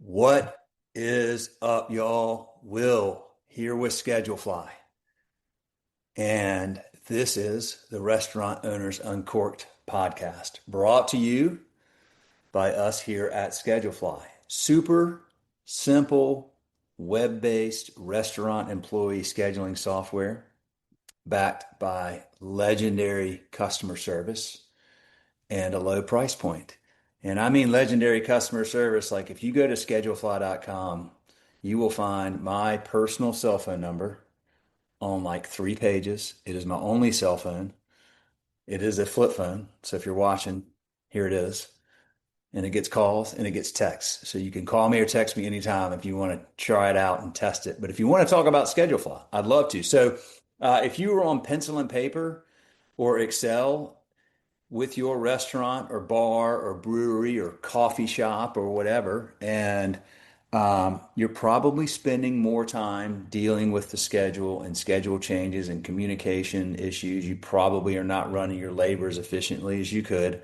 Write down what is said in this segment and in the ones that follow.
What is up, y'all? Will here with Schedulefly. And this is the Restaurant Owners Uncorked podcast, brought to you by us here at Schedulefly. Super simple, web-based restaurant employee scheduling software backed by legendary customer service and a low price point. And I mean legendary customer service. Like if you go to schedulefly.com, you will find my personal cell phone number on like 3 pages. It is my only cell phone. It is a flip phone. So if you're watching, here it is. And it gets calls and it gets texts. So you can call me or text me anytime if you want to try it out and test it. But if you want to talk about Schedulefly, I'd love to. So if you were on pencil and paper or Excel with your restaurant or bar or brewery or coffee shop or whatever, and you're probably spending more time dealing with the schedule and schedule changes and communication issues. You probably are not running your labor as efficiently as you could.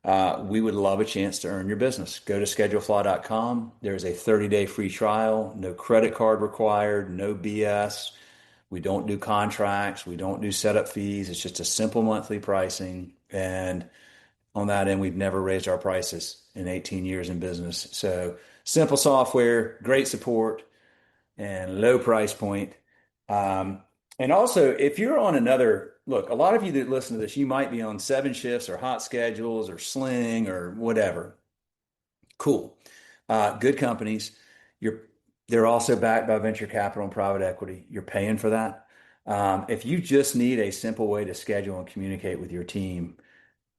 We would love a chance to earn your business. Go to schedulefly.com. There's a 30-day free trial, no credit card required, no BS. We don't do contracts. We don't do setup fees. It's just a simple monthly pricing. And on that end, we've never raised our prices in 18 years in business. So simple software, great support, and low price point. And also, if you're on another, look, a lot of you that listen to this, you might be on 7 shifts or hot schedules or sling or whatever. Cool. Good companies. You're They're also backed by venture capital and private equity. You're paying for that. If you just need a simple way to schedule and communicate with your team,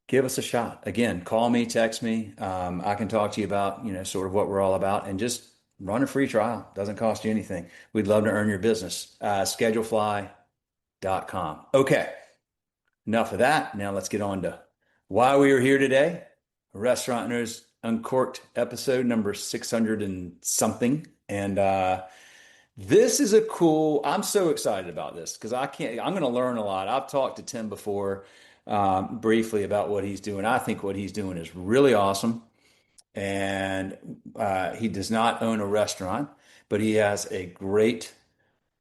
give us a shot. Again, call me, text me. I can talk to you about, sort of what we're all about, and just run a free trial. Doesn't cost you anything. We'd love to earn your business. Schedulefly.com. Okay, enough of that. Now let's get on to why we are here today. Restaurant Owners Uncorked episode number 600 and something. And this is I'm so excited about this because I'm going to learn a lot. I've talked to Tim before briefly about what he's doing. I think what he's doing is really awesome. And he does not own a restaurant, but he has a great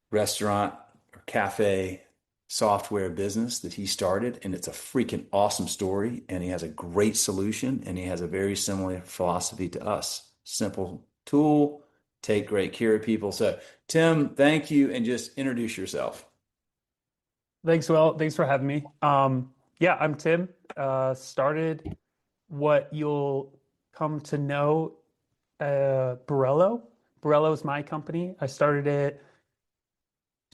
restaurant or cafe software business that he started, and it's a freaking awesome story. And he has a great solution, and he has a very similar philosophy to us. Simple tool, take great care of people. So, Tim, thank you, and just introduce yourself. Thanks, Will. Thanks for having me. Yeah, I'm Tim. Started what you'll come to know, Brewello. Brewello is my company. I started it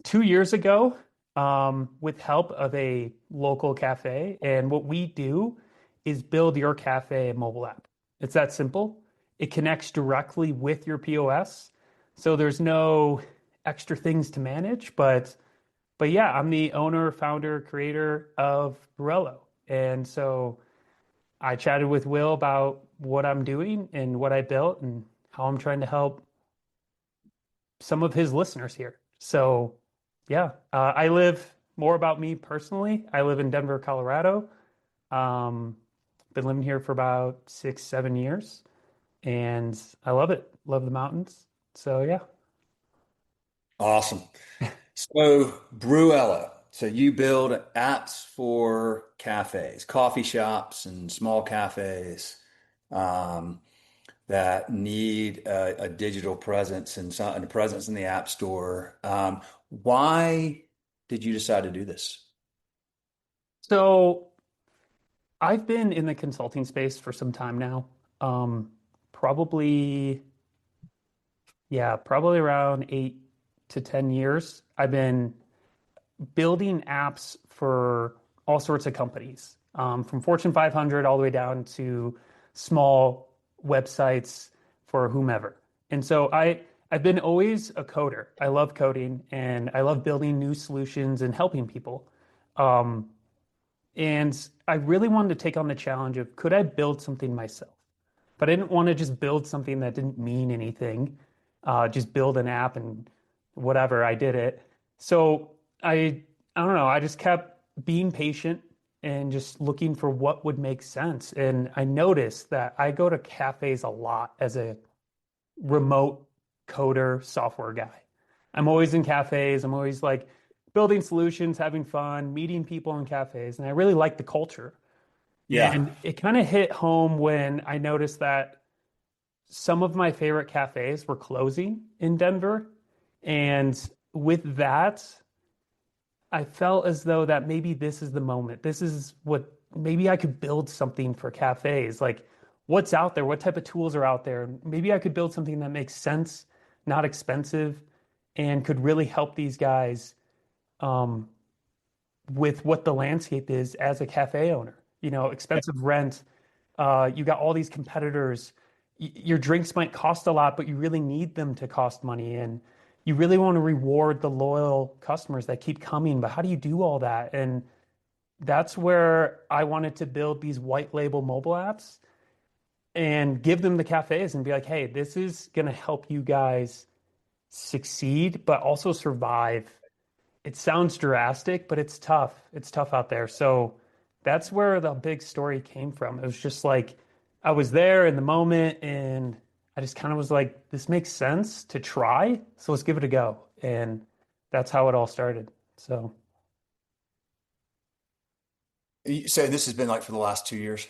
2 years ago with help of a local cafe. And what we do is build your cafe mobile app. It's that simple. It connects directly with your POS. So there's no extra things to manage, but yeah, I'm the owner, founder, creator of Brewello. And so I chatted with Will about what I'm doing and what I built and how I'm trying to help some of his listeners here. So yeah, I live more about me personally. I live in Denver, Colorado. Been living here for about 6, 7 years, and I love it. Love the mountains. So yeah. Awesome. So, Brewello. So you build apps for cafes, coffee shops, and small cafes um, that need a digital presence and a presence in the App Store. Why did you decide to do this? So I've been in the consulting space for some time now. Um, probably, yeah, probably around 8 to 10 years. I've been building apps for all sorts of companies, from Fortune 500 all the way down to small websites for whomever. And so I've been always a coder. I love coding and I love building new solutions and helping people. Um, and I really wanted to take on the challenge of could I build something myself? But I didn't want to just build something that didn't mean anything, just build an app and whatever, I did it. So I don't know, I just kept being patient and just looking for what would make sense. And I noticed that I go to cafes a lot as a remote coder software guy. I'm always in cafes. I'm always like building solutions, having fun, meeting people in cafes, and I really like the culture. Yeah. And it kind of hit home when I noticed that some of my favorite cafes were closing in Denver. And with that, I felt as though that maybe this is the moment. This is what maybe I could build something for cafes. Like what's out there? What type of tools are out there? Maybe I could build something that makes sense, not expensive, and could really help these guys um, with what the landscape is as a cafe owner. You know, expensive rent. You got all these competitors. Your drinks might cost a lot, but you really need them to cost money. And you really want to reward the loyal customers that keep coming. But how do you do all that? And that's where I wanted to build these white label mobile apps and give them the cafes and be like, hey, this is going to help you guys succeed, but also survive. It sounds drastic, but it's tough. It's tough out there. So that's where the big story came from. It was just like I was there in the moment and I just kind of was like, this makes sense to try. So let's give it a go. And that's how it all started. So, So this has been like for the last 2 years.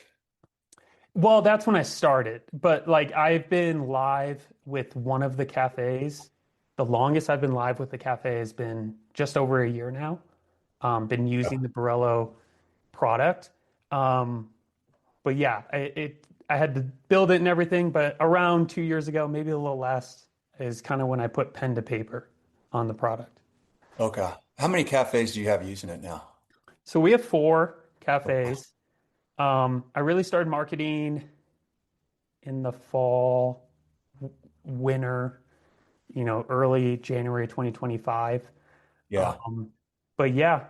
well, that's when I started. But like I've been live with one of the cafes. The longest I've been live with the cafe has been just over a year now. Been using the Brewello product. Um, but yeah, I had to build it and everything. But around 2 years ago, maybe a little less, is kind of when I put pen to paper on the product. Okay. How many cafes do you have using it now? So we have four cafes. I really started marketing in the fall, winter, early January 2025. Yeah. Um, but yeah,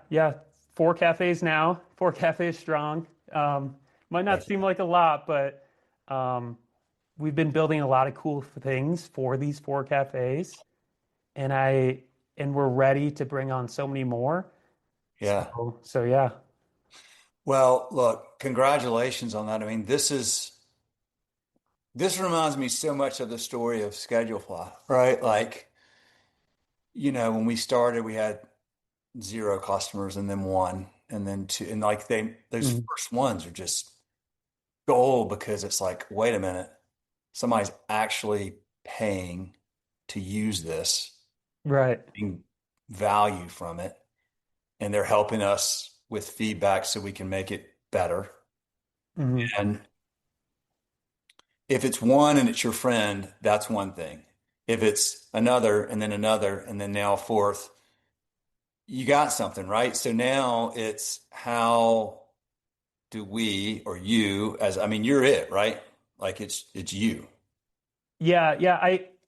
four cafes now, four cafes strong. Might not Heck seem like a lot, but um, we've been building a lot of cool things for these four cafes, and we're ready to bring on so many more. yeah. So yeah. Well, look, congratulations on that. I mean, this reminds me so much of the story of Schedulefly, right? Like, when we started, we had zero customers and then one and then two. And like those Mhm. first ones are just gold because it's like, wait a minute, somebody's actually paying to use this, Right. getting value from it, and they're helping us with feedback so we can make it better. Hmm. And if it's one and it's your friend, that's one thing. If it's another and then now a fourth, you got something, right? So now it's how do we or you as I mean you're it, right? Like it's you. Yeah.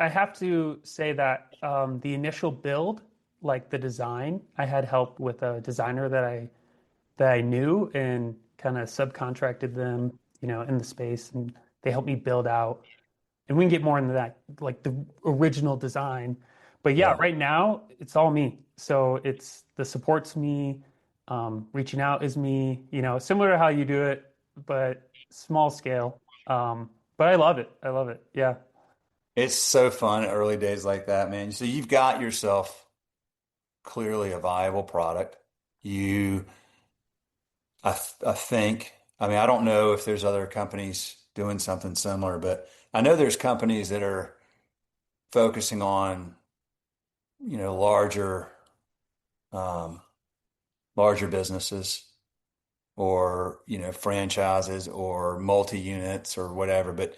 I have to say that the initial build, like the design, I had help with a designer that I knew and kind of subcontracted them, in the space, and they helped me build out. And we can get more into that, like the original design. But yeah, Yeah. right now it's all me. So it's the support's me, reaching out is me, similar to how you do it, but small scale. But I love it. I love it. Yeah. It's so fun early days like that, man. So you've got yourself clearly a viable product. You I think, I mean, I don't know if there's other companies doing something similar, but I know there's companies that are focusing on, larger um larger businesses or franchises or multi-units or whatever. But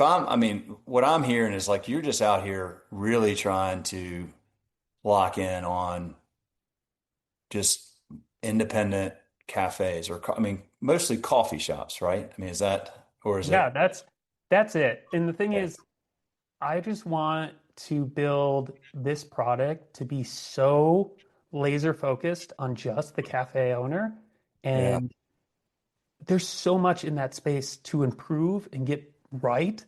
I mean, what I'm hearing is like you're just out here really trying to lock in on just independent cafes or I mean mostly coffee shops, right? I mean, is that or is Yeah, it? that's it. And the thing Yeah, is, I just want to build this product to be so laser focused on just the cafe owner. yeah, And there's so much in that space to improve and get right,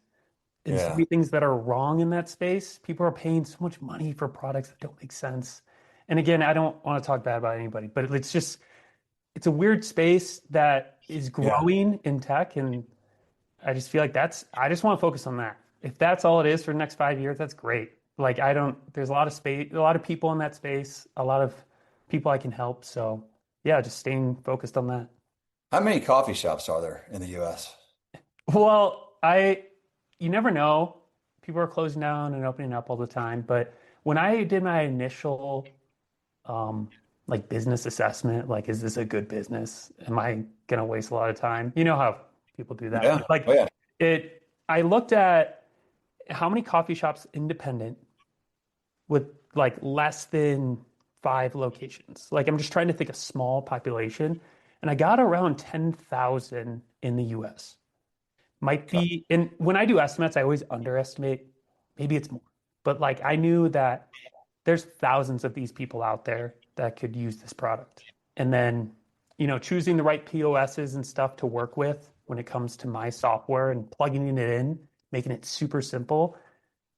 and so yeah, many things that are wrong in that space. People are paying so much money for products that don't make sense. And again, I don't want to talk bad about anybody, but it's a weird space that is yeah. growing in tech. And I just feel like I just want to focus on that. If that's all it is for the next 5 years, that's great. Like I don't, there's a lot of space, a lot of people in that space, a lot of people I can help. So yeah, just staying focused on that. How many coffee shops are there in the US? Well, you never know. People are closing down and opening up all the time. But when I did my initial um, like business assessment, like, is this a good business? Am I gonna waste a lot of time? You know how people do that. Yeah. But Oh, like yeah. I looked at how many coffee shops independent with like less than 5 locations. Like I'm just trying to think of small population, and I got around 10,000 in the US. Might Okay. be, and when I do estimates, I always underestimate. Maybe it's more, but like I knew that there's thousands of these people out there that could use this product. And then, choosing the right POSs and stuff to work with when it comes to my software and plugging it in, making it super simple.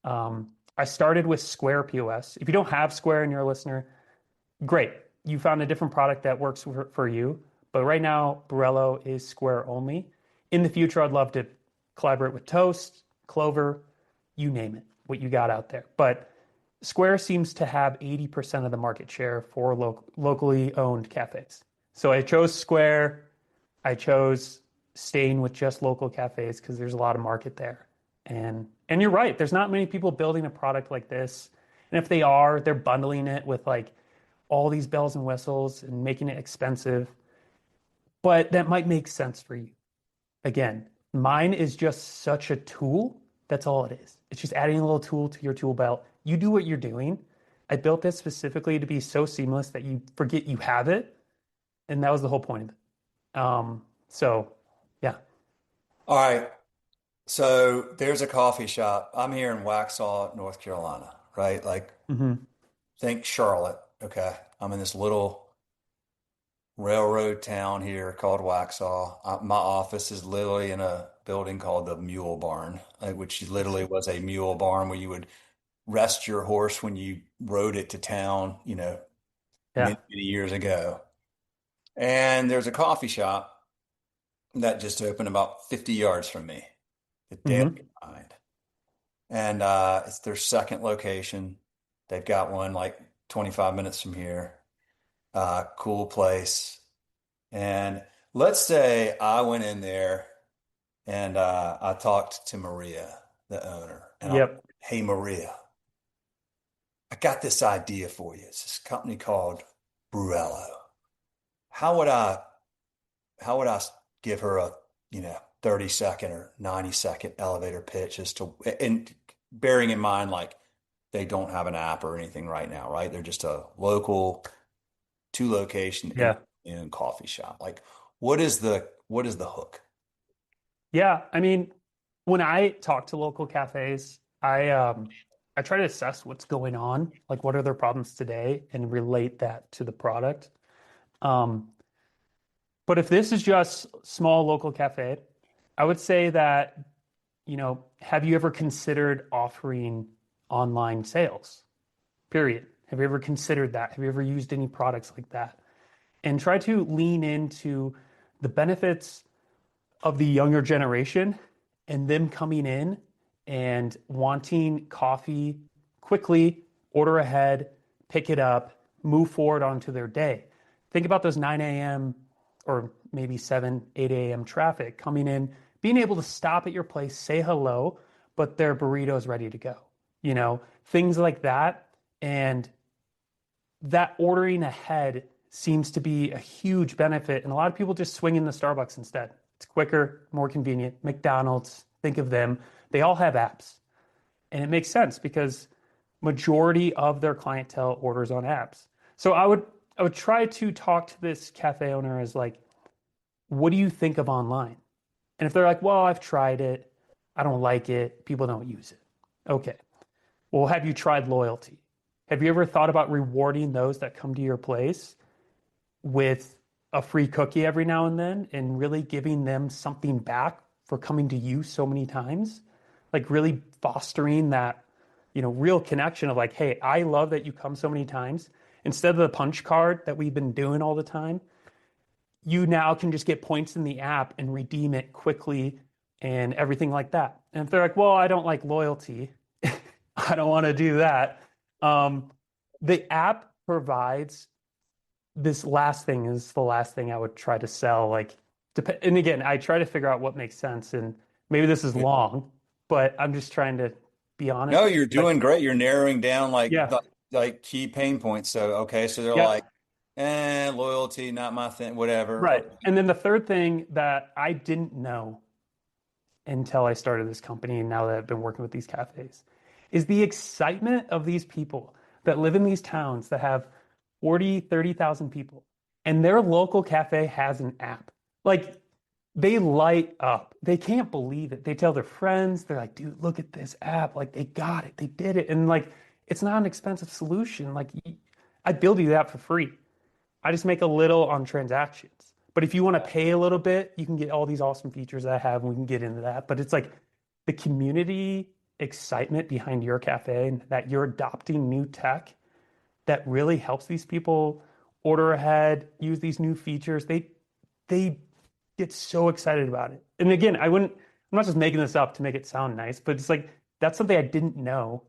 I started with Square POS. If you don't have Square and you're a listener, great. You found a different product that works for you. But right now, Brewello is Square only. In the future, I'd love to collaborate with Toast, Clover, you name it, what you got out there. But Square seems to have 80% of the market share for locally owned cafes. So I chose Square. I chose staying with just local cafes because there's a lot of market there. And you're right, there's not many people building a product like this. And if they are, they're bundling it with like all these bells and whistles and making it expensive. But that might make sense for you. Again, mine is just such a tool. That's all it is. It's just adding a little tool to your tool belt. You do what you're doing. I built this specifically to be so seamless that you forget you have it. And that was the whole point of it. So yeah. All right. So there's a coffee shop. I'm here in Waxhaw, North Carolina, right? Like, Hmm. think Charlotte. Okay. I'm in this little railroad town here called Waxhaw. My office is literally in a building called the Mule Barn, which literally was a mule barn where you would rest your horse when you rode it to town, Yeah. many, many years ago. And there's a coffee shop that just opened about 50 yards from me, the Daily Hmm. Grind. And it's their second location. They've got one like 25 minutes from here. Cool place. And let's say I went in there and I talked to Maria, the owner, and I'm, Yep. hey, Maria, I got this idea for you. It's this company called Brewello. How would I how would I give her a, 30-second or 90-second elevator pitch as to, and bearing in mind, like they don't have an app or anything right now, right? They're just a local 2 location Yeah. in coffee shop. Like, what is the hook? Yeah. I mean, when I talk to local cafes, I try to assess what's going on, like what are their problems today, and relate that to the product. Um, but if this is just small local cafe, I would say that, have you ever considered offering online sales? Period. Have you ever considered that? Have you ever used any products like that? And try to lean into the benefits of the younger generation and them coming in and wanting coffee quickly, order ahead, pick it up, move forward onto their day. Think about those 9 a.m. or maybe 7, 8 a.m. traffic coming in, being able to stop at your place, say hello, but their burrito is ready to go. Things like that. And that ordering ahead seems to be a huge benefit. And a lot of people just swing in the Starbucks instead. It's quicker, more convenient. McDonald's, think of them. They all have apps. And it makes sense because majority of their clientele orders on apps. So I would try to talk to this cafe owner as like, what do you think of online? And if they're like, well, I've tried it, I don't like it, people don't use it. Okay. Well, have you tried loyalty? Have you ever thought about rewarding those that come to your place with a free cookie every now and then and really giving them something back for coming to you so many times? Like really fostering that, real connection of like, hey, I love that you come so many times. Instead of the punch card that we've been doing all the time, you now can just get points in the app and redeem it quickly and everything like that. And if they're like, well, I don't like loyalty, I don't want to do that. Um, the app provides this last thing is the last thing I would try to sell. Like, and again, I try to figure out what makes sense. And maybe this is long, but I'm just trying to be honest No, with you're you. Like, doing great. You're narrowing down yeah, like key pain points. So okay, so they're yeah, like, loyalty, not my thing, whatever. right. Okay. And then the third thing that I didn't know until I started this company and now that I've been working with these cafes is the excitement of these people that live in these towns that have 40, 30,000 people and their local cafe has an app. Like they light up. They can't believe it. They tell their friends, they're like, dude, look at this app. Like they got it. They did it. And like it's not an expensive solution. Like I build you that for free. I just make a little on transactions. But if you want to pay a little bit, you can get all these awesome features that I have, and we can get into that. But it's like the community excitement behind your cafe and that you're adopting new tech that really helps these people order ahead, use these new features. They get so excited about it. And again, I'm not just making this up to make it sound nice, but it's like that's something I didn't know.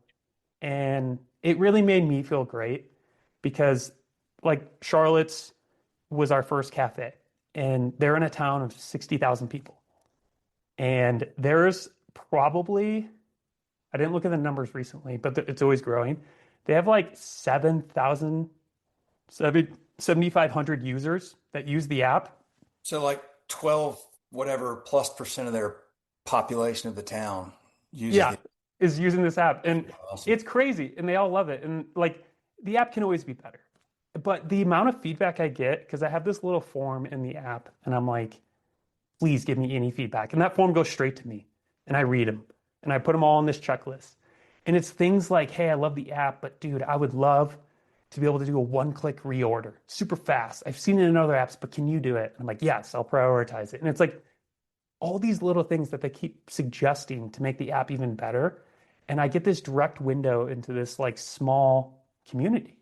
And it really made me feel great because like Charlotte's was our first cafe and they're in a town of 60,000 people. And there's probably, I didn't look at the numbers recently, but it's always growing. They have like 7,000, 7,500 users that use the app. So like 12 whatever plus percent of their population of the town uses Yeah, the is using this app. And awesome. it's crazy and they all love it. And like the app can always be better. But the amount of feedback I get, because I have this little form in the app and I'm like, please give me any feedback. And that form goes straight to me and I read them and I put them all on this checklist. And it's things like, hey, I love the app, but dude, I would love to be able to do a one-click reorder super fast. I've seen it in other apps, but can you do it? And I'm like, yes, I'll prioritize it. And it's like all these little things that they keep suggesting to make the app even better. And I get this direct window into this like small community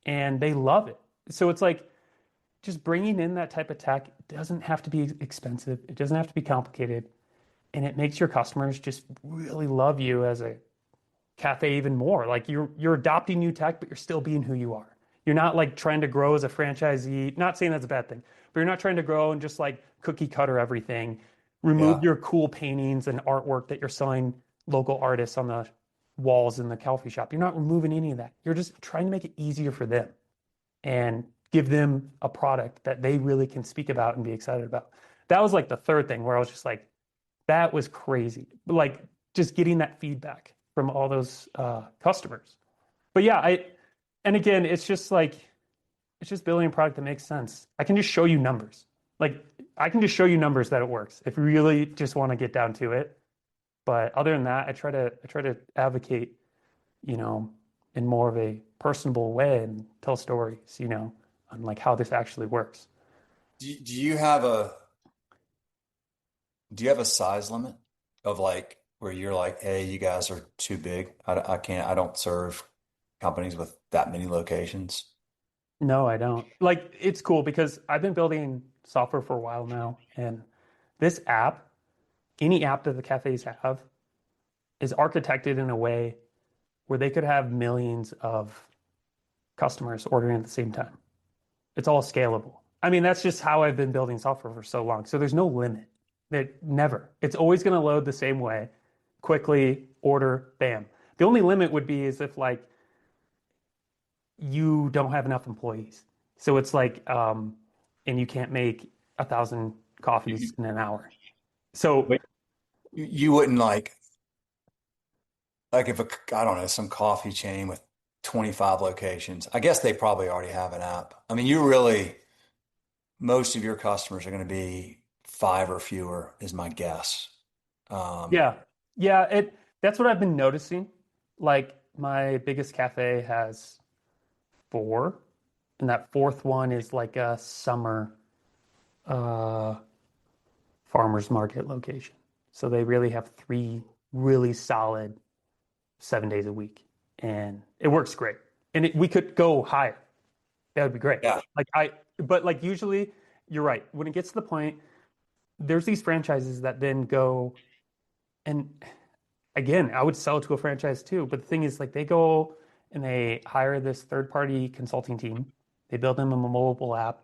and they love it. So it's like just bringing in that type of tech doesn't have to be expensive. It doesn't have to be complicated. And it makes your customers just really love you as a cafe even more. Like you're adopting new tech, but you're still being who you are. You're not like trying to grow as a franchisee. Not saying that's a bad thing, but you're not trying to grow and just like cookie cutter everything. Remove Yeah. your cool paintings and artwork that you're selling local artists on the walls in the coffee shop. You're not removing any of that. You're just trying to make it easier for them and give them a product that they really can speak about and be excited about. That was like the third thing where I was just like, that was crazy. Like just getting that feedback from all those customers. But yeah, and again, it's just like, it's just building a product that makes sense. I can just show you numbers. Like I can just show you numbers that it works if you really just want to get down to it. But other than that, I try to advocate, you know, in more of a personable way and tell stories, on like how this actually works. Do you have a size limit of like where you're like, hey, you guys are too big. I can't, I don't serve companies with that many locations. No, I don't. Like it's cool because I've been building software for a while now, and this app, any app that the cafes have, is architected in a way where they could have millions of customers ordering at the same time. It's all scalable. I mean, that's just how I've been building software for so long. So there's no limit. It never. It's always going to load the same way, quickly, order, bam. The only limit would be is if like you don't have enough employees. So it's like, and you can't make 1,000 You, coffees in an hour. So but you wouldn't like if I don't know, some coffee chain with 25 locations. I guess they probably already have an app. I mean, most of your customers are going to be five or fewer, is my guess. Um, yeah, yeah, that's what I've been noticing. Like my biggest cafe has four, and that fourth one is like a summer uh, farmers market location. So they really have three really solid 7 days a week, and it works great. And we could go higher. That would be great. yeah. But like usually, you're right. When it gets to the point, there's these franchises that then go and again, I would sell it to a franchise too. But the thing is, like, they go and they hire this third-party consulting team. They build them a mobile app,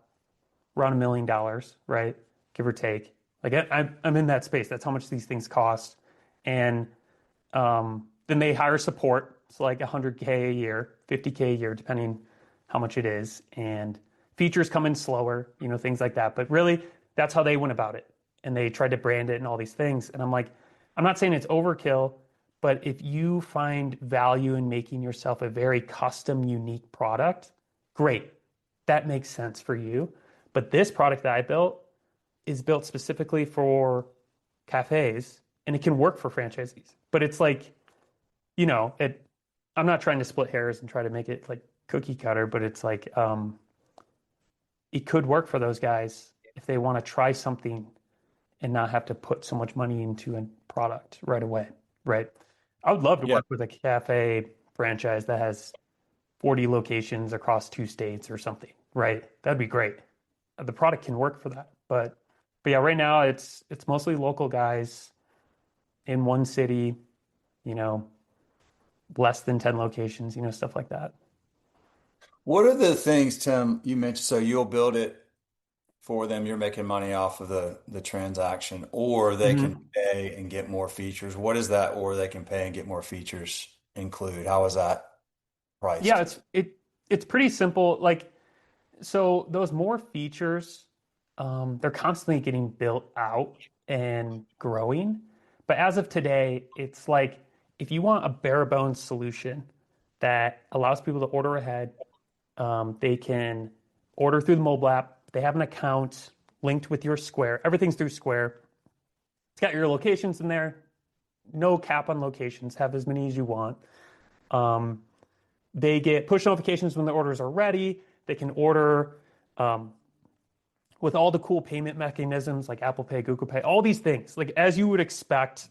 around $1 million, right? Give or take. Like, I'm in that space. That's how much these things cost. And then they hire support. It's like 100K a year, 50K a year, depending how much it is. And features come in slower, things like that. But really, that's how they went about it. And they tried to brand it and all these things. And I'm like, I'm not saying it's overkill, but if you find value in making yourself a very custom, unique product, great. That makes sense for you. But this product that I built is built specifically for cafes and it can work for franchisees. But it's like, I'm not trying to split hairs and try to make it like cookie cutter, but it's like it could work for those guys if they want to try something and not have to put so much money into a product right away, right? I would love to Yeah. work with a cafe franchise that has 40 locations across 2 states or something, right? That'd be great. The product can work for that. But yeah, right now it's mostly local guys in one city, you know, less than 10 locations, stuff like that. What are the things, Tim, you mentioned? So you'll build it for them, you're making money off of the transaction, or they can Hmm. pay and get more features. What is that, or they can pay and get more features include? How is that Yeah, priced? it's pretty simple. Like, so those more features, they're constantly getting built out and growing. But as of today, it's like if you want a bare bones solution that allows people to order ahead, they can order through the mobile app. They have an account linked with your Square. Everything's through Square. It's got your locations in there. No cap on locations. Have as many as you want. Um, they get push notifications when the orders are ready. They can order um, with all the cool payment mechanisms like Apple Pay, Google Pay, all these things. Like as you would expect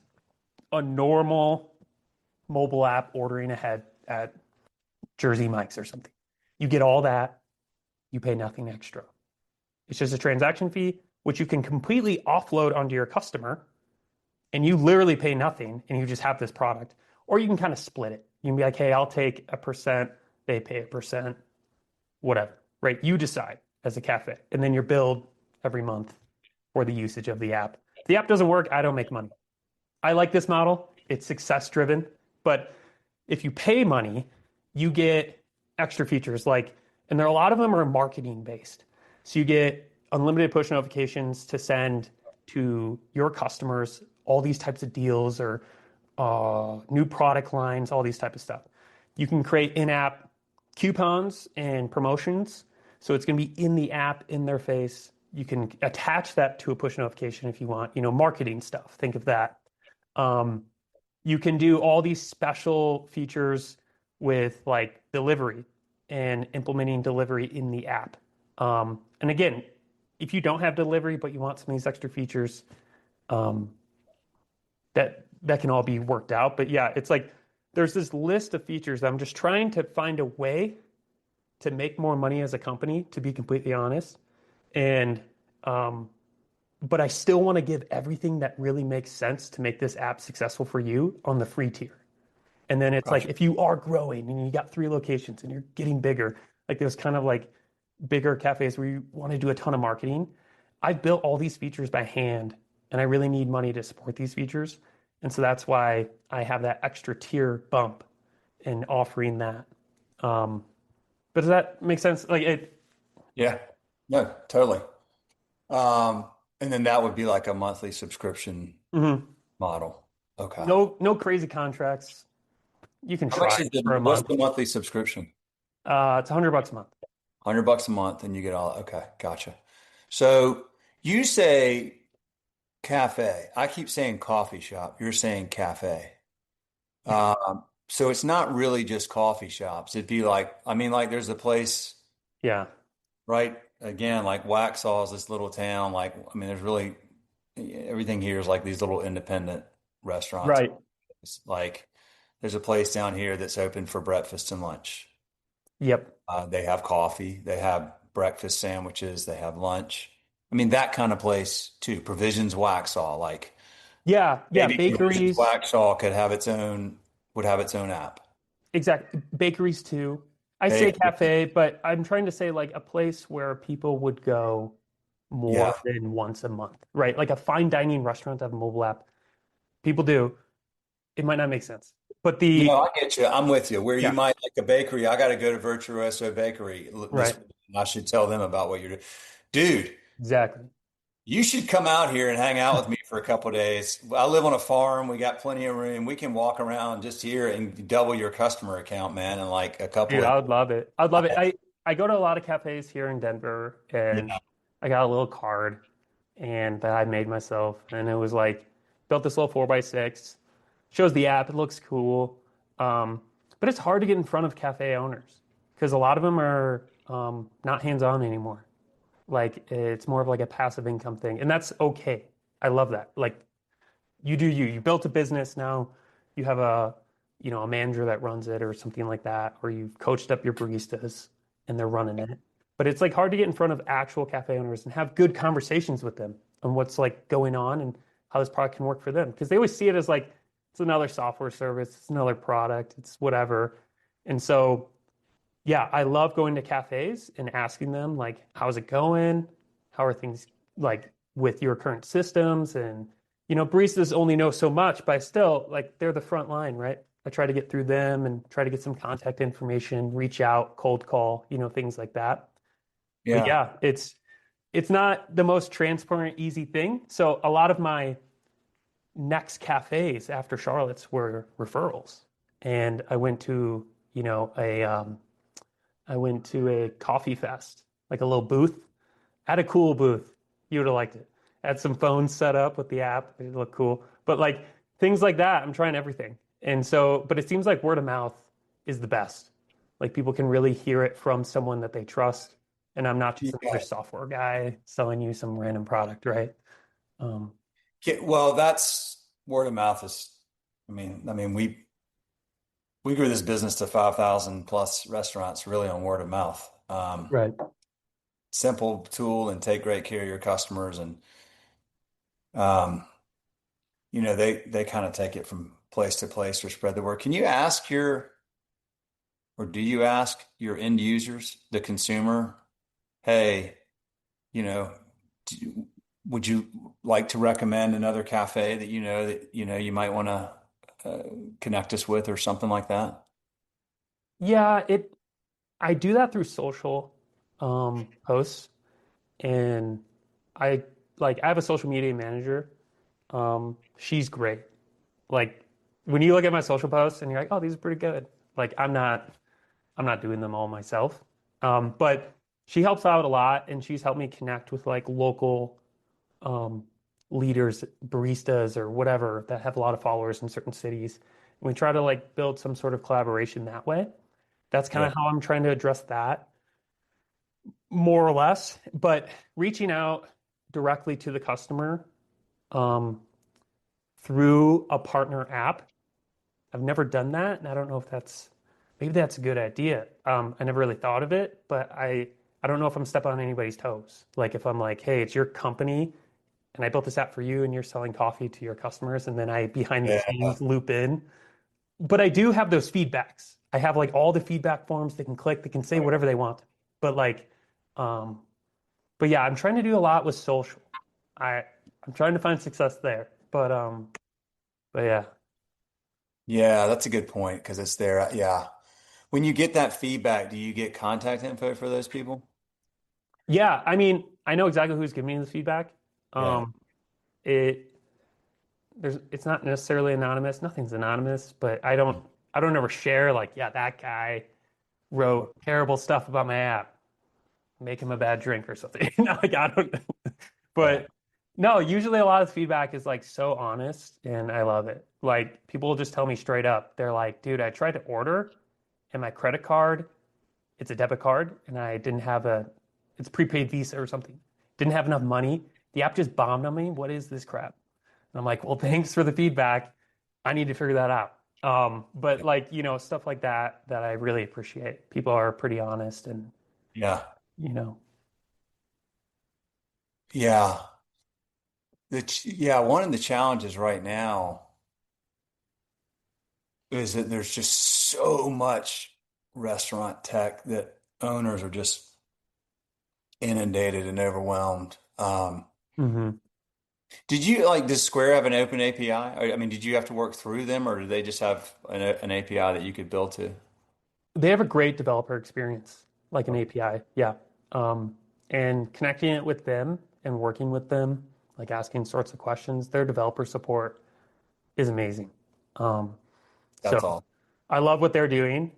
a normal mobile app ordering ahead at Jersey Mike's or something. You get all that. You pay nothing extra. It's just a transaction fee, which you can completely offload onto your customer, and you literally pay nothing, and you just have this product. Or you can kind of split it. You can be like, hey, I'll take a percent, they pay a percent, whatever, right? You decide as a cafe, and then you're billed every month for the usage of the app. If the app doesn't work, I don't make money. I like this model. It's success driven, but if you pay money, you get extra features like, and there are a lot of them are marketing based. So you get unlimited push notifications to send to your customers all these types of deals or new product lines, all these type of stuff. You can create in-app coupons and promotions. So it's going to be in the app, in their face. You can attach that to a push notification if you want, marketing stuff. Think of that. Um, you can do all these special features with like delivery and implementing delivery in the app. And again, if you don't have delivery, but you want some of these extra features, um, that can all be worked out. But yeah, it's like there's this list of features. I'm just trying to find a way to make more money as a company, to be completely honest. And um, but I still want to give everything that really makes sense to make this app successful for you on the free tier. And then it's like Gotcha. if you are growing and you got 3 locations and you're getting bigger, like there's kind of like bigger cafes where you want to do a ton of marketing. I've built all these features by hand and I really need money to support these features. And so that's why I have that extra tier bump in offering that. Um, but does that make sense? Like it, Yeah. No, totally. Um, and then that would be like a monthly subscription mhm. model. Okay. No crazy contracts. You can How much try is for a what's month. the monthly subscription? It's $100 a month. $100 a month and you get all, okay, gotcha. So you say cafe. I keep saying coffee shop. You're saying cafe. Yeah. So it's not really just coffee shops. It'd be like, I mean, like there's a place, Yeah. right? Again, like Waxhaw is this little town. Like, I mean, there's really everything here is like these little independent restaurants. Right. It's like there's a place down here that's open for breakfast and lunch. Yep. They have coffee, they have breakfast sandwiches, they have lunch. I mean, that kind of place too. Provisions Waxhaw, like Yeah, Maybe Conditions bakeries, Waxhaw could have its own would have its own app. exact bakeries too. I say Bakeries. cafe, but I'm trying to say like a place where people would go Yeah. more than once a month, right? Like a fine dining restaurant to have a mobile app. People do. It might not make sense. But No, the I get you. I'm with you. Where you yeah, might like a bakery, I got to go to Virtuoso Bakery this right. week. I should tell them about what you're doing. Dude, Exactly. you should come out here and hang out with me for a couple of days. I live on a farm. We got plenty of room. We can walk around just here and double your customer account, man, in like a couple Dude, of I would love it. I'd love it. days. I go to a lot of cafes here in Denver and Yeah. I got a little card and that I made myself and it was like built this little 4x6. Shows the app, it looks cool. But it's hard to get in front of cafe owners because a lot of them are not hands-on anymore. Like it's more of like a passive income thing, and that's okay. I love that. Like you do you. You built a business now. You have a manager that runs it or something like that, or you've coached up your baristas and they're running it. But it's like hard to get in front of actual cafe owners and have good conversations with them on what's like going on and how this product can work for them. Because they always see it as like it's another software service, it's another product, it's whatever. And so yeah, I love going to cafes and asking them like, how's it going? How are things like with your current systems? And baristas only know so much, but I still like they're the front line, right? I try to get through them and try to get some contact information, reach out, cold call, things like that. But Yeah. yeah, it's not the most transparent, easy thing. So a lot of my next cafes after Charlotte's were referrals. And I went to a coffee fest, like a little booth. Had a cool booth. You would have liked it. Had some phones set up with the app. It looked cool. But like things like that, I'm trying everything. And so, but it seems like word of mouth is the best. Like people can really hear it from someone that they trust. And I'm not just another Yeah. software guy selling you some random product, right? Um, Well, that's word of mouth is, I mean, we grew this business to 5,000 plus restaurants really on word of mouth. right. Simple tool and take great care of your customers. And, um, they kind of take it from place to place or spread the word. Can you ask or do you ask your end users, the consumer, hey, you know, would you like to recommend another cafe that you might want to connect us with or something like that? Yeah, I do that through social posts and I I have a social media manager. She's great. Like when you look at my social posts and you're like, oh, these are pretty good. Like I'm not doing them all myself. But she helps out a lot and she's helped me connect with like local um leaders, baristas or whatever that have a lot of followers in certain cities. And we try to like build some sort of collaboration that way. That's kind Yeah. of how I'm trying to address that more or less. But reaching out directly to the customer um, through a partner app. I've never done that, and I don't know if maybe that's a good idea. I never really thought of it, but I don't know if I'm stepping on anybody's toes. Like if I'm like, hey, it's your company, and I built this app for you, and you're selling coffee to your customers, and then I behind the Yeah. scenes loop in. But I do have those feedbacks. I have like all the feedback forms they can click, they can say whatever they want. But like, um, but yeah, I'm trying to do a lot with social. I I'm trying to find success there. But yeah. Yeah, that's a good point because it's there. Yeah. When you get that feedback, do you get contact info for those people? Yeah, I mean, I know exactly who's giving me the feedback. Yeah. Um, it it's not necessarily anonymous. Nothing's anonymous, but I don't ever share like, yeah, that guy wrote terrible stuff about my app. Make him a bad drink or something. No, like I don't Yeah. but no, usually a lot of feedback is like so honest and I love it. Like people will just tell me straight up. They're like, dude, I tried to order and my credit card, it's a debit card, and I didn't have it's prepaid Visa or something. Didn't have enough money. The app just bombed on me. What is this crap? And I'm like, well, thanks for the feedback. I need to figure that out. But like, stuff like that I really appreciate. People are pretty honest and, Yeah. you know, Yeah. Yeah, one of the challenges right now is that there's just so much restaurant tech that owners are just inundated and overwhelmed. Hmm. Did you like, does Square have an open API? I mean, did you have to work through them or do they just have an API that you could build to? They have a great developer experience, like an Okay. API. Yeah. Um, and connecting it with them and working with them, like asking sorts of questions, their developer support is amazing. Um, That's so all. I love what they're doing.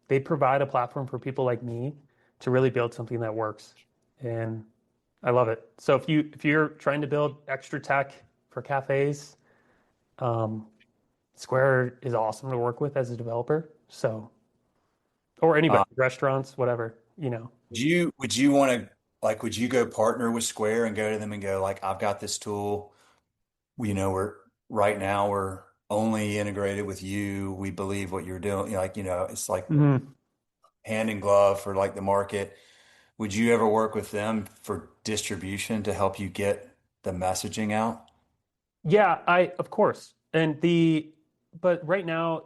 They provide a platform for people like me to really build something that works. And I love it. So if you're trying to build extra tech for cafes, um, Square is awesome to work with as a developer. So, or Uh, anybody, restaurants, whatever. would you want to like would you go partner with Square and go to them and go like I've got this tool. We're right now we're only integrated with you. We believe what you're doing. It's like Mhm. hand in glove for like the market. Would you ever work with them for distribution to help you get the messaging out? Yeah, of course. But right now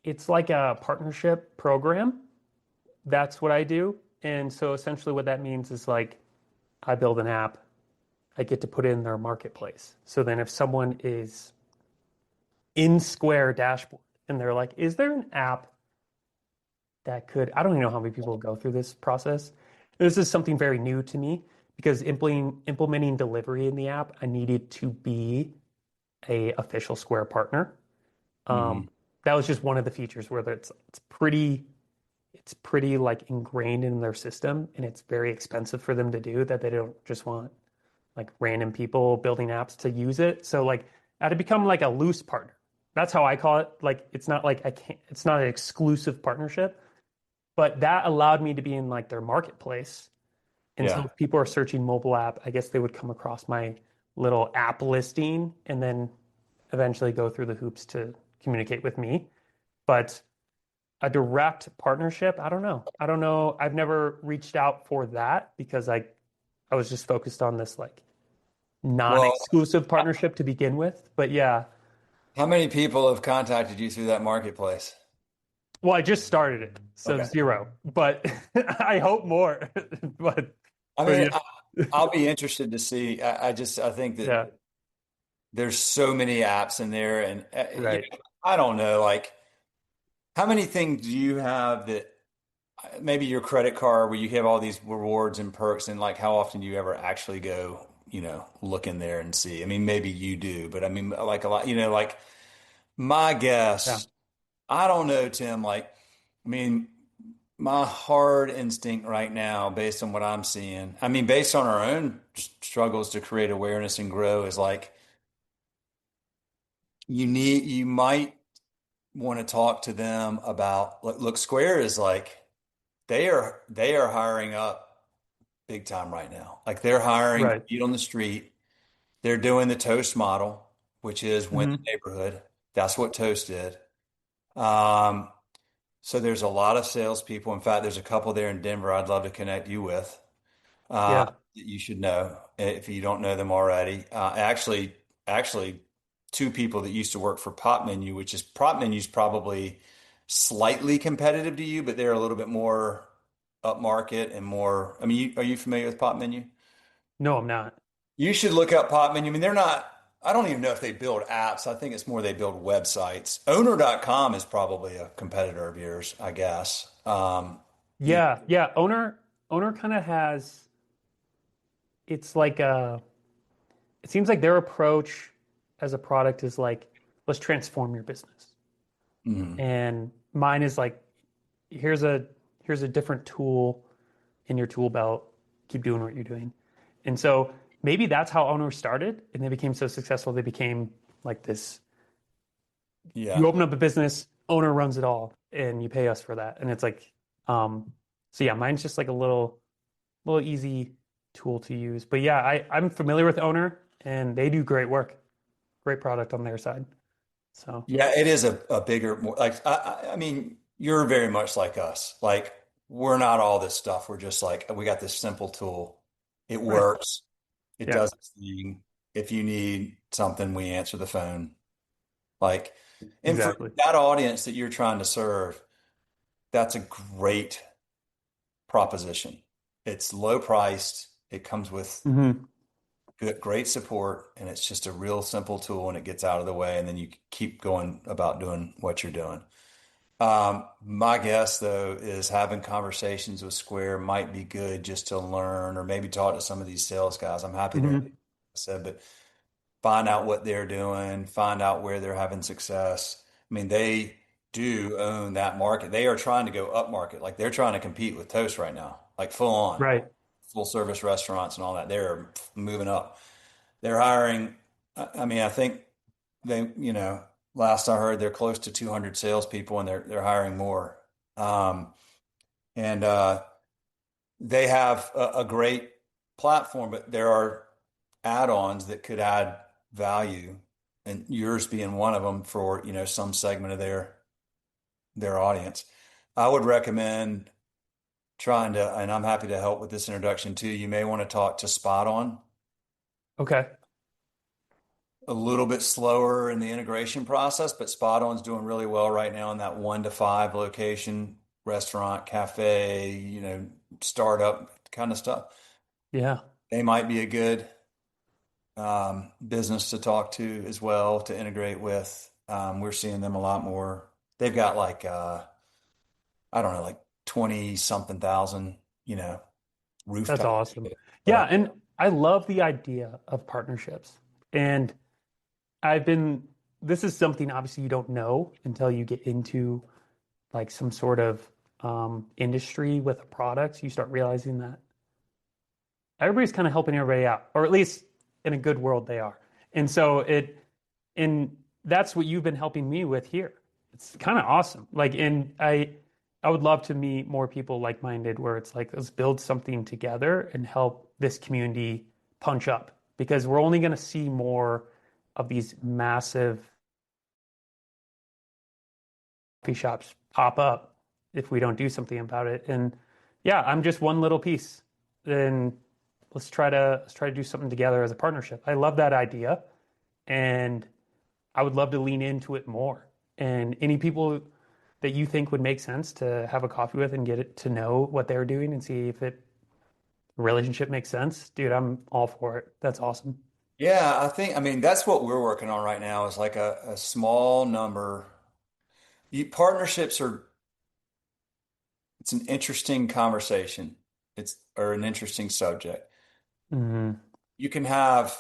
it's like a partnership program. That's what I do. And so essentially what that means is like I build an app, I get to put it in their marketplace. So then if someone is in Square dashboard and they're like, is there an app that could, I don't even know how many people go through this process. This is something very new to me because implementing delivery in the app, I needed to be a official Square partner. Hmm. Um, that was just one of the features where it's pretty like ingrained in their system and it's very expensive for them to do that they don't just want like random people building apps to use it. So like I had to become like a loose partner. That's how I call it. Like it's not like I can't, it's not an exclusive partnership, but that allowed me to be in like their marketplace. And so Yeah. if people are searching mobile app, I guess they would come across my little app listing and then eventually go through the hoops to communicate with me. But a direct partnership, I don't know. I don't know. I've never reached out for that because I was just focused on this like Well, non-exclusive partnership to begin with. But yeah, how many people have contacted you through that marketplace? well, I just started it, so Okay. zero. But I hope more. But I but mean, yeah, I'll be interested to see. I think that yeah, there's so many apps in there, and right. I don't know, like how many things do you have that maybe your credit card where you have all these rewards and perks, and like how often do you ever actually go, look in there and see? I mean, maybe you do, but I mean, like a lot, like my Yeah, guess, I don't know, Tim. Like, I mean, my hard instinct right now, based on what I'm seeing, I mean, based on our own struggles to create awareness and grow, is like you might want to talk to them about look, Square is like they are hiring up big time right now. Like they're hiring right. feet on the street. They're doing the Toast model, which is win the Hmm. neighborhood. That's what Toast did. Um, so there's a lot of salespeople. In fact, there's a couple there in Denver I'd love to connect you with. Yeah. That you should know if you don't know them already. Actually, two people that used to work for Pop Menu, which is Pop Menu's probably slightly competitive to you, but they're a little bit more upmarket and more. I mean, are you familiar with Pop Menu? No, I'm not. You should look up Pop Menu. I mean, they're not. I don't even know if they build apps. I think it's more they build websites. Owner.com is probably a competitor of yours, I guess. You, Yeah, yeah. Owner kind of has. It's like It seems like their approach as a product is like, let's transform your business. mhm. And mine is like, here's a here's a different tool in your tool belt. Keep doing what you're doing. And so maybe that's how Owner started, and they became so successful. They became like this. You Yeah. open up a business, Owner runs it all, and you pay us for that. And it's like, um, so yeah, mine's just like a little easy tool to use. But yeah, I'm familiar with Owner, and they do great work, great product on their side. So Yeah, it is a bigger, more like I mean, you're very much like us. Like we're not all this stuff. We're just like we got this simple tool. It right, works. It Yeah, does its thing. If you need something, we answer the phone. Like, and for exactly. that audience that you're trying to serve, that's a great proposition. It's low priced. It comes with Hmm. good, great support, and it's just a real simple tool, and it gets out of the way, and then you keep going about doing what you're doing. My guess, though, is having conversations with Square might be good just to learn, or maybe talk to some of these sales guys. I'm happy to, Hmm. I said, but find out what they're doing, find out where they're having success. I mean, they do own that market. They are trying to go up market. Like they're trying to compete with Toast right now, like full on, Right. full service restaurants and all that. They're moving up. They're hiring. I mean, I think they, last I heard, they're close to 200 salespeople and they're hiring more. Um, and they have a great platform, but there are add-ons that could add value, and yours being one of them for, some segment of their audience. I would recommend trying to, and I'm happy to help with this introduction too. You may want to talk to Spot On. Okay. A little bit slower in the integration process, but Spot On's doing really well right now in that 1 to 5 location restaurant, cafe, startup kind of stuff. Yeah. They might be a good business to talk to as well to integrate with. We're seeing them a lot more. They've got like I don't know, like 20 something thousand, That's rooftop. awesome. But Yeah, and I love the idea of partnerships. And I've been, this is something obviously you don't know until you get into like some sort of industry with a product. You start realizing that everybody's kind of helping everybody out, or at least in a good world they are. And so and that's what you've been helping me with here. It's kind of awesome. Like, and I would love to meet more people like-minded where it's like, let's build something together and help this community punch up because we're only going to see more of these massive coffee shops pop up if we don't do something about it. And yeah, I'm just one little piece. And let's try to do something together as a partnership. I love that idea, and I would love to lean into it more. And any people that you think would make sense to have a coffee with and get it to know what they're doing and see if it relationship makes sense, dude, I'm all for it. That's awesome. yeah, I mean, that's what we're working on right now is like a small number. Partnerships it's an interesting conversation. Or an interesting subject. Hmm. You can have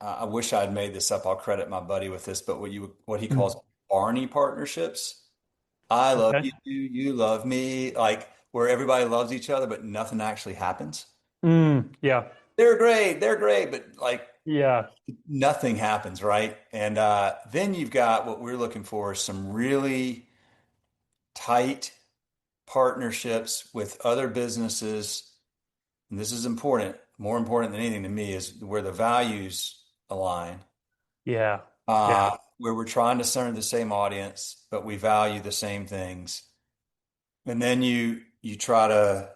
I wish I had made this up. I'll credit my buddy with this, but what he calls Barney partnerships. I love Okay. you, you love me, like where everybody loves each other, but nothing actually happens. Yeah. They're great, but like Yeah. nothing happens, right? And then you've got what we're looking for is some really tight partnerships with other businesses. And this is important, more important than anything to me, is where the values align, Yeah. Yeah. where we're trying to serve the same audience, but we value the same things. And then you try to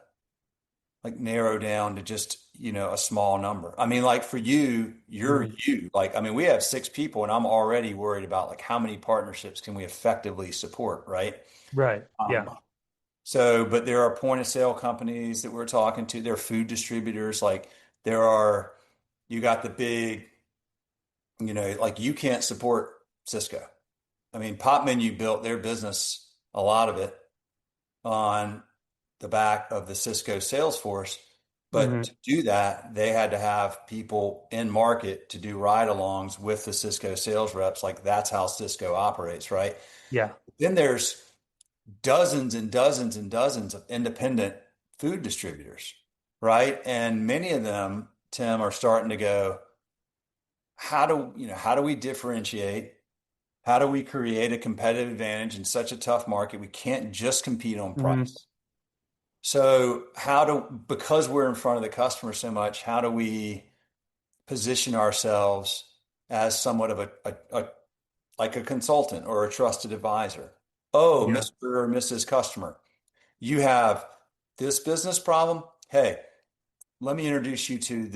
like narrow down to just, a small number. I mean, like for you, you're Mhm. you. Like, I mean, we have 6 people and I'm already worried about like how many partnerships can we effectively support, right? Right. Yeah. Um, but there are point of sale companies that we're talking to. There are food distributors. Like there are, you got the big, like you can't support Cisco. I mean, Pop Menu built their business, a lot of it, on the back of the Cisco sales force. But to Hmm. do that, they had to have people in market to do ride-alongs with the Cisco sales reps. Like that's how Cisco operates, right? Yeah. Then there's dozens and dozens and dozens of independent food distributors, right? And many of them, Tim, are starting to go, how do we differentiate? How do we create a competitive advantage in such a tough market? We can't just compete on Hmm. price. Because we're in front of the customer so much, how do we position ourselves as somewhat of like a consultant or a trusted advisor? Oh, Yeah. Mr. or Mrs. Customer, you have this business problem. Hey, let me introduce you to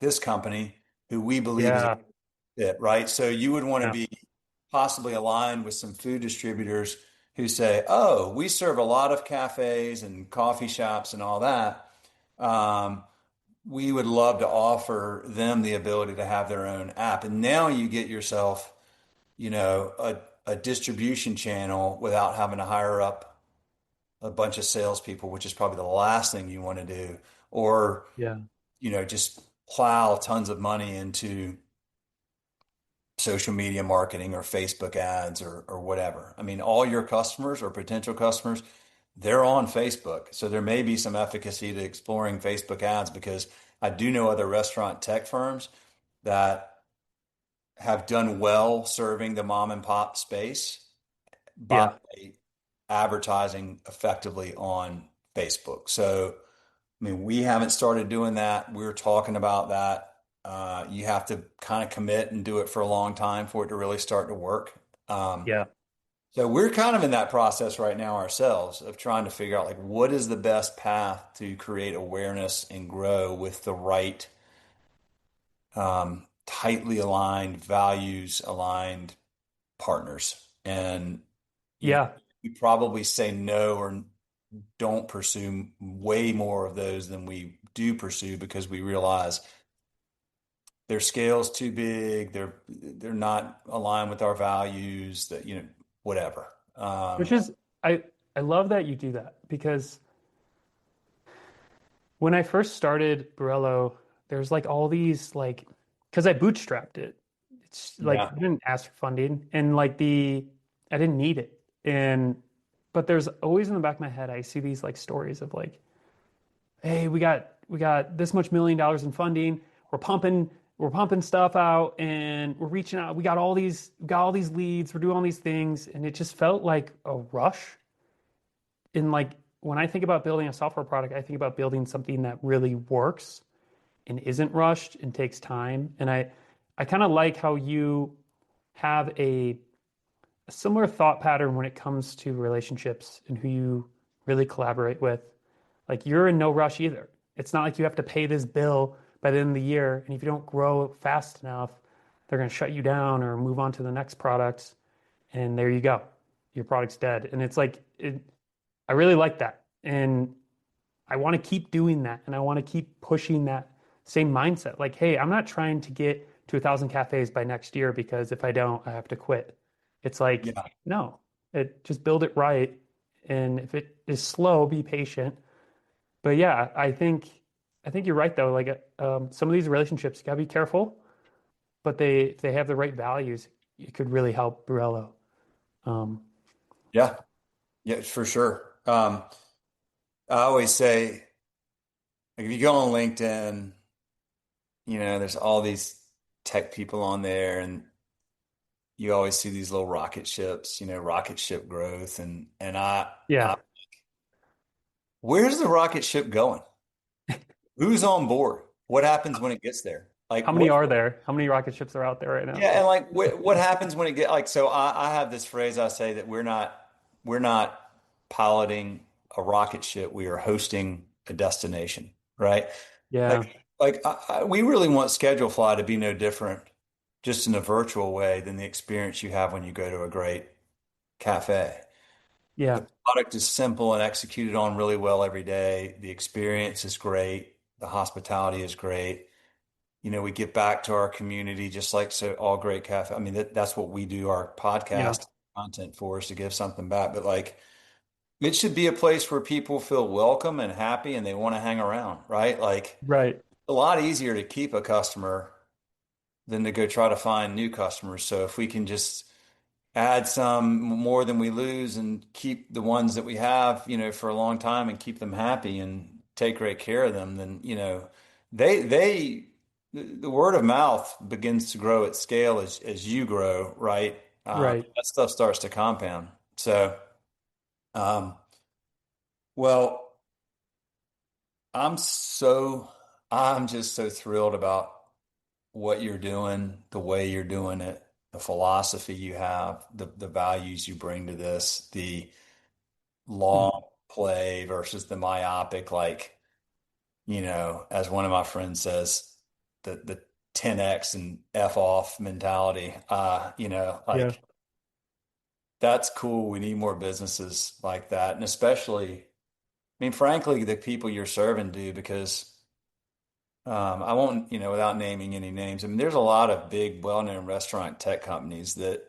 this company who we believe is a Yeah. fit, right? So you would want to Yeah. be possibly aligned with some food distributors who say, oh, we serve a lot of cafes and coffee shops and all that. Um, we would love to offer them the ability to have their own app. And now you get yourself, a distribution channel without having to hire up a bunch of salespeople, which is probably the last thing you want to do, or, Yeah. just plow tons of money into social media marketing or Facebook ads or whatever. I mean, all your customers or potential customers, they're on Facebook. So there may be some efficacy to exploring Facebook ads because I do know other restaurant tech firms that have done well serving the mom and pop space by Yeah. advertising effectively on Facebook. So, I mean, we haven't started doing that. We're talking about that. You have to kind of commit and do it for a long time for it to really start to work. Um, Yeah. so we're kind of in that process right now ourselves of trying to figure out like what is the best path to create awareness and grow with the right, tightly aligned, values aligned partners. And you know, Yeah. we probably say no or don't pursue way more of those than we do pursue because we realize their scale's too big, they're not aligned with our values, that whatever. Which is I I love that you do that because when I first started Brewello, there's like all these like because I bootstrapped it. It's like Yeah. I didn't ask for funding and like the I didn't need it. And but there's always in the back of my head I see these like stories of like, hey, we got this much $1 million in funding. We're pumping stuff out and we're reaching out. We got all these leads, we're doing all these things, and it just felt like a rush in like when I think about building a software product, I think about building something that really works and isn't rushed and takes time. And I kind of like how you have a similar thought pattern when it comes to relationships and who you really collaborate with. Like you're in no rush either. It's not like you have to pay this bill by the end of the year, and if you don't grow fast enough, they're going to shut you down or move on to the next product, and there you go. Your product's dead. And it's like I really like that. And I want to keep doing that and I want to keep pushing that same mindset. Like, hey, I'm not trying to get to 1,000 cafes by next year because if I don't, I have to quit. It's like, Yeah. no, just build it right. And if it is slow, be patient. But yeah, I think you're right though. Like some of these relationships, you gotta be careful, but if they have the right values, it could really help Brello. Um, Yeah. Yeah, for sure. I always say, like, if you go on LinkedIn, there's all these tech people on there, and you always see these little rocket ships, rocket ship growth, and yeah. where's the rocket ship going? Who's on board? What happens when it gets there? Like How many what? are there? How many rocket ships are out there right now? Yeah, and like what happens when it get like so? I have this phrase I say that we're not piloting a rocket ship. We are hosting a destination, right? Yeah. We really want Schedulefly to be no different, just in a virtual way, than the experience you have when you go to a great cafe. Yeah. The product is simple and executed on really well every day. The experience is great. The hospitality is great. We give back to our community just like so all great cafe. I mean, that's what we do our Yeah. podcast content for, is to give something back. But like it should be a place where people feel welcome and happy and they want to hang around, right? Like Right. a lot easier to keep a customer than to go try to find new customers. So if we can just add some more than we lose and keep the ones that we have, for a long time and keep them happy and take great care of them, then, they the word of mouth begins to grow at scale as you grow, right? Right. That stuff starts to compound. So, um, well, I'm so I'm just so thrilled about what you're doing, the way you're doing it, the philosophy you have, the values you bring to this, the Mm. long play versus the myopic, like, as one of my friends says, the 10x and F off mentality. Yeah. Like that's cool. We need more businesses like that. And especially, I mean, frankly, the people you're serving do because I won't, without naming any names. I mean, there's a lot of big, well-known restaurant tech companies that,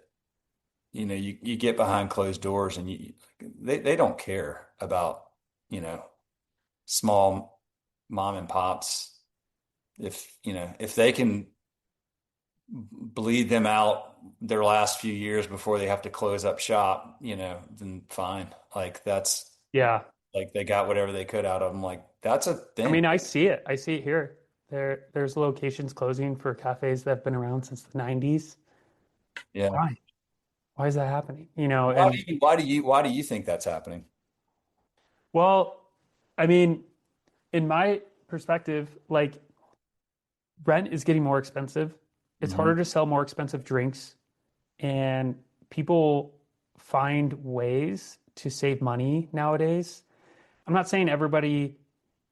you get behind closed doors and they don't care about, you know, small mom and pops. If they can bleed them out their last few years before they have to close up shop, then fine. Like that's Yeah. like they got whatever they could out of them. Like that's a I thing. mean, I see it. I see it here. There's locations closing for cafes that have been around since the 90s. Yeah. Why? Why is that happening? You know, Why and do you think that's happening? well, I mean, in my perspective, like rent is getting more expensive. It's Hmm. harder to sell more expensive drinks, and people find ways to save money nowadays. I'm not saying everybody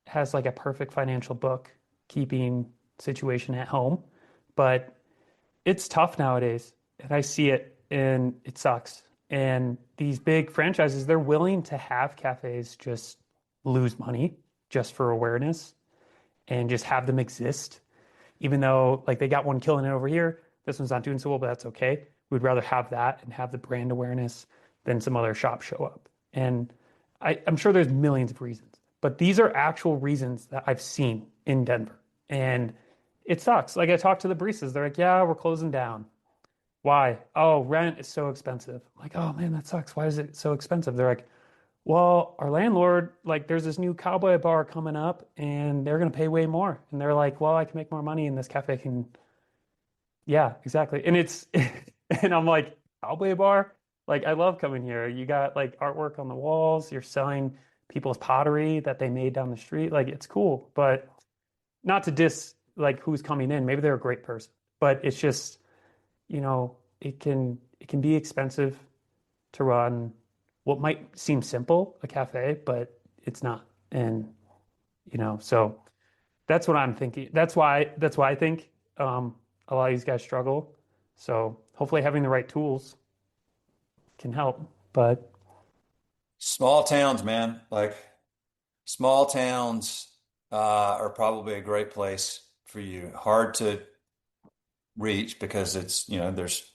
has like a perfect financial bookkeeping situation at home, but it's tough nowadays. And I see it and it sucks. And these big franchises, they're willing to have cafes just lose money just for awareness and just have them exist, even though like they got one killing it over here. This one's not doing so well, but that's okay. We'd rather have that and have the brand awareness than some other shop show up. And I'm sure there's millions of reasons, but these are actual reasons that I've seen in Denver. And it sucks. Like I talked to the baristas, they're like, yeah, we're closing down. Why? Oh, rent is so expensive. I'm like, oh man, that sucks. Why is it so expensive? They're like, well, our landlord, like, there's this new cowboy bar coming up and they're going to pay way more. And they're like, well, I can make more money and this cafe can, yeah, exactly. And it's, and I'm like, cowboy bar? Like, I love coming here. You got like artwork on the walls, you're selling people's pottery that they made down the street. Like, it's cool, but not to diss like who's coming in. Maybe they're a great person, but it's just, it can be expensive to run what might seem simple, a cafe, but it's not. And so that's what I'm thinking. That's why I think a lot of these guys struggle. So hopefully having the right tools can help. But Small towns, man. Like small towns are probably a great place for you. Hard to reach because there's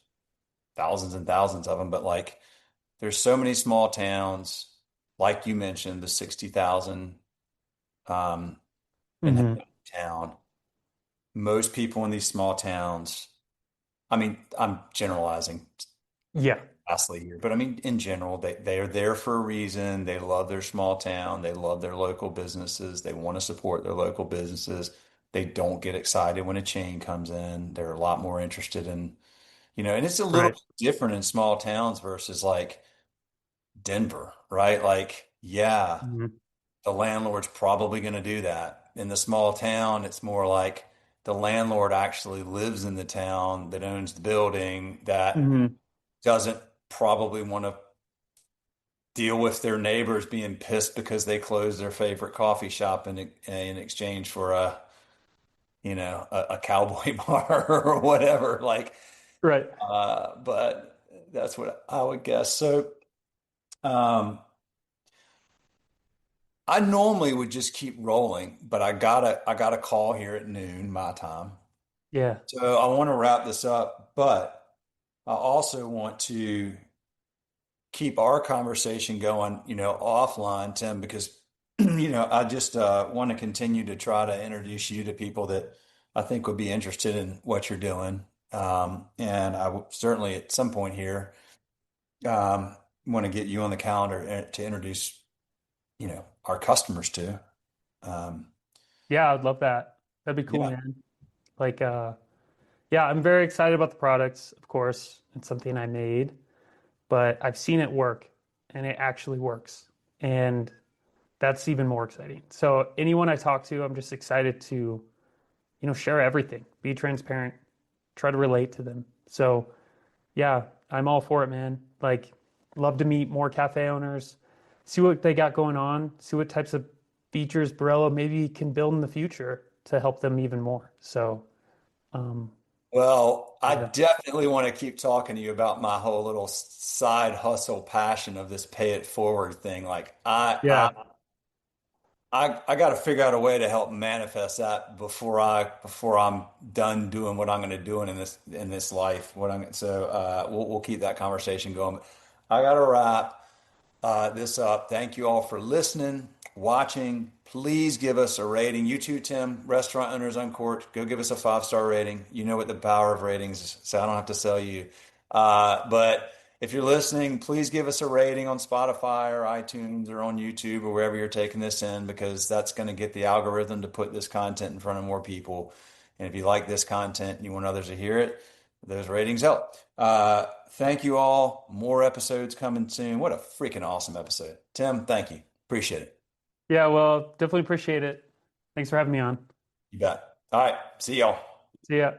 thousands and thousands of them, but like there's so many small towns, like you mentioned, the 60,000 um, mhm, inhabitant town. Most people in these small towns, I mean, I'm generalizing yeah, vastly here, but I mean, in general, they are there for a reason. They love their small town. They love their local businesses. They want to support their local businesses. They don't get excited when a chain comes in. They're a lot more interested in, and it's a little right. bit different in small towns versus like Denver, right? Like, yeah, Mhm, the landlord's probably going to do that. In the small town, it's more like the landlord actually lives in the town that owns the building that mhm, doesn't probably want to deal with their neighbors being pissed because they closed their favorite coffee shop in exchange for a cowboy bar or whatever. Like, right. but that's what I would guess. So, um, I normally would just keep rolling, but I got a call here at noon my time. Yeah. So I want to wrap this up, but I also want to keep our conversation going, offline, Tim, because I just want to continue to try to introduce you to people that I think would be interested in what you're doing. And I will certainly at some point here want to get you on the calendar to introduce, our customers to. Um, Yeah, I'd love that. That'd be cool, yeah. man. Like yeah, I'm very excited about the products, of course. It's something I made, but I've seen it work and it actually works. And that's even more exciting. So anyone I talk to, I'm just excited to, share everything, be transparent, try to relate to them. So yeah, I'm all for it, man. Like, love to meet more cafe owners, see what they got going on, see what types of features Brewello maybe can build in the future to help them even more. So, um, Well, I yeah, definitely want to keep talking to you about my whole little side hustle passion of this pay it forward thing. Like yeah, I got to figure out a way to help manifest that before I'm done doing what I'm going to do in this life. We'll keep that conversation going. I got to wrap this up. Thank you all for listening, watching. Please give us a rating. You too, Tim, Restaurant Owners Uncorked. Go give us a 5-star rating. You know what the power of ratings is, so I don't have to sell you. But if you're listening, please give us a rating on Spotify or iTunes or on YouTube or wherever you're taking this in, because that's going to get the algorithm to put this content in front of more people. And if you like this content and you want others to hear it, those ratings help. Thank you all. More episodes coming soon. What a freaking awesome episode. Tim, thank you. Appreciate it. yeah. Well, definitely appreciate it. Thanks for having me on. You bet. All right. See y'all. See ya.